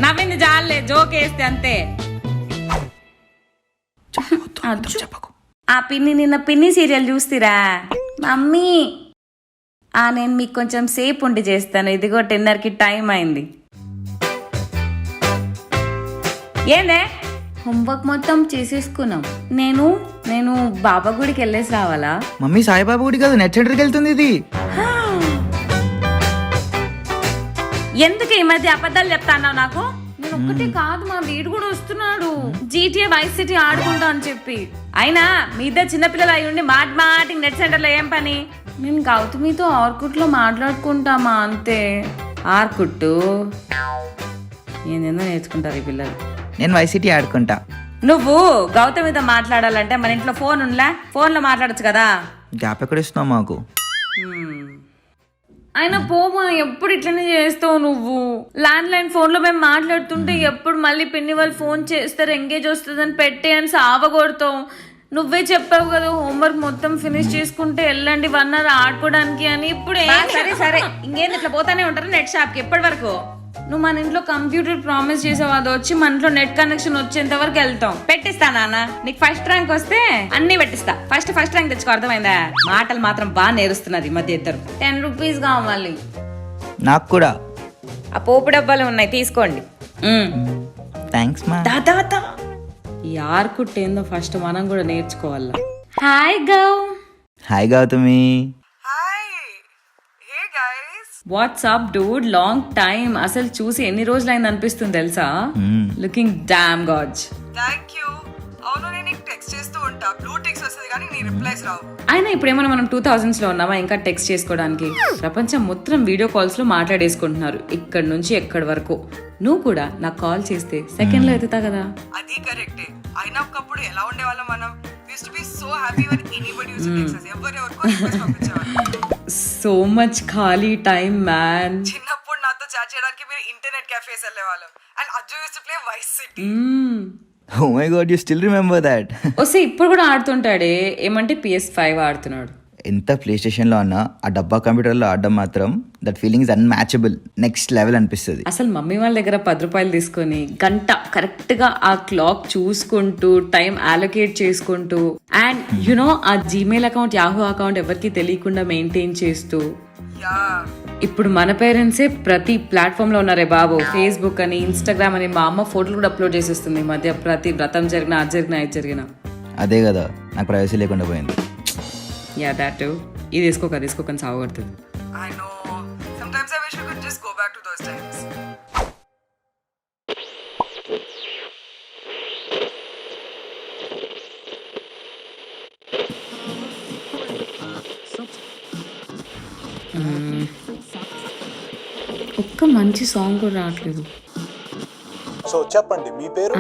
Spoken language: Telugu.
నవ్వింది జాలే, జోక్ వేస్తే అంతే. ఆ పిన్ని నిన్న పిన్ని సీరియల్ చూస్తారా మమ్మీ? నేను మీకు కొంచెం సేపు ఉండి చేస్తాను. ఇదిగో 10:30కి టైం అయింది. ఏందే హోంవర్క్ మొత్తం చేసేసుకున్నాం. నేను నేను బాబా గుడికి వెళ్ళేసి రావాలా? మమ్మీ సాయిబాబా గుడి కాదు, నెట్ సెంటర్కి వెళ్తుంది ఇది. ఎందుకు ఈ మధ్య అబద్ధాలు చెప్తాన్నావు నాకు? నేను ఒక్కటే కాదు, మా వీడు కూడా వస్తున్నాడు GTA వైస్ సిటీ ఆడుకుంటా అని చెప్పి. అయినా మీ ఇద్దరు చిన్నపిల్లలు అయి ఉండి మాటికి నెట్ సెంటర్ లో ఏం పని? నేను గౌతమితో ఆర్కుట్లో మాట్లాడుకుంటామా అంతే. ఆర్కుట్టు ఏందేందో నేర్చుకుంటారు ఈ పిల్లలు. నేను వైసిటీ ఆడుకుంటా. నువ్వు గౌతమితో మాట్లాడాలంటే మన ఇంట్లో ఫోన్ ఉండ్లా, ఫోన్ లో మాట్లాడచ్చు కదా. గ్యాప్ ఎక్కడ ఇస్తున్నావు మాకు? అయినా పోమా, ఎప్పుడు ఇట్లనే చేస్తావు నువ్వు? ల్యాండ్ లైన్ ఫోన్ లో మేము మాట్లాడుతుంటే ఎప్పుడు మళ్ళీ పిన్ని వాళ్ళు ఫోన్ చేస్తారు, ఎంగేజ్ వస్తుందని పెట్టే అని సావగొడతావు. నువ్వే చెప్పావు కదా హోంవర్క్ మొత్తం ఫినిష్ చేసుకుంటే వెళ్ళండి 1 hour ఆడుకోవడానికి అని. ఇప్పుడు సరే సరే ఇంకేంది ఇట్లా పోతానే ఉంటారు నెట్ షాప్ కి ఎప్పటి వరకు? నువ్వు మన ఇంట్లో కంప్యూటర్ ప్రామిస్ చేసావు, అది వచ్చి మన ఇంట్లో నెట్ కనెక్షన్ వచ్చేంత వరకు వెళ్తాం. పెట్టిస్తా నాన్న, నీకు ఫస్ట్ ర్యాంక్ వస్తే అన్ని పెట్టిస్తా. ఫస్ట్ ర్యాంక్ తెచ్చుకో, అర్థమైందా? మాటలు మాత్రం బాగా నేరుస్తున్నది ఈ మధ్య ఇద్దరు. 10 rupees కావాలి నాకు కూడా. ఆ పోపు డబ్బాలు ఉన్నాయి, తీసుకోండి. థ్యాంక్స్ మా. ఈ ఆర్కుట్ ఏందో ఫస్ట్ మనం కూడా నేర్చుకోవాలా. Hi Gau. Hi Gautami. WhatsApp dude, long time. అసలు చూసి ఎన్ని రోజులైంది అనిపిస్తుంది తెలుసా? Looking damn gorgeous. థాంక్యూ. అవును, నేను నీకు టెక్స్ట్ చేస్తూ ఉంటా. బ్లూ టెక్స్ట్ వస్తది కానీ నీ రిప్లైస్ రావు. అయినా ఇప్పుడేమన్నా మనం 2000s లో ఉన్నామా ఇంకా టెక్స్ట్ చేసుకోవడానికి? ప్రపంచం మొత్తం వీడియో కాల్స్ లో మాట్లాడేసుకుంటున్నారు, ఇక్కడ నుంచి ఎక్కడి వరకు. నువ్వు కూడా నాకు కాల్ చేస్తే సెకండ్ లో ఎత్తుతా కదా. అది కరెక్టే. అయినా ఒకప్పుడు ఎలా ఉండేవాళ్ళం మనం? Used to be so happy when anybody used to text us. ఎవరెవరికో రిక్వెస్ట్ పంపించేవాళ్ళు. సో మచ్ ఖాళీ టైం మ్యాన్. చిన్నప్పుడు నాతో చాట్ చేయడానికి మీరు ఇంటర్నెట్ cafes వెళ్ళేవాళ్ళం. And Ajju used to play Vice City. Oh my god, you still remember that? వస్తే ఇప్పుడు కూడా ఆడుతుంటాడే. ఏమంటే PS5 ఆడుతున్నాడు. ఎంత ప్లే స్టేషన్లో అన్నా ఆ డబ్బా కంప్యూటర్లో ఆడడం మాత్రం that feeling is unmatchable, next level అనిపిస్తుంది. అసలు మమ్మీ వాళ్ళ దగ్గర 10 రూపాయలు తీసుకొని గంట కరెక్ట్ గా ఆ క్లాక్ చూసుకుంటూ టైం అలొకేట్ చేసుకుంటూ అండ్ యునో ఆ జీమెయిల్ అకౌంట్, యాహూ అకౌంట్ ఎవరికి తెలియకుండా మెయింటైన్ చేస్తూ. ఇప్పుడు మన పేరెంట్సే ప్రతి ప్లాట్ఫామ్ లో ఉన్నారే బాబు. ఫేస్బుక్ అని, ఇన్స్టాగ్రామ్ అని. మా అమ్మ ఫోటోలు కూడా అప్లోడ్ చేసేస్తుంది ఈ మధ్య. ప్రతి వ్రతం జరిగినా, అది జరిగినా, ఇది జరిగినా. అదే కదా నాకు ప్రైవసీ లేకుండా పోయింది. యా దాట్ ఇది తీసుకోకని సాగొడుతుంది. I know. Sometimes I wish we could just go back to those times. ఒక్క మంచి సాంగ్ కూడా రావట్లేదు. సో చెప్పండి మీ పేరు?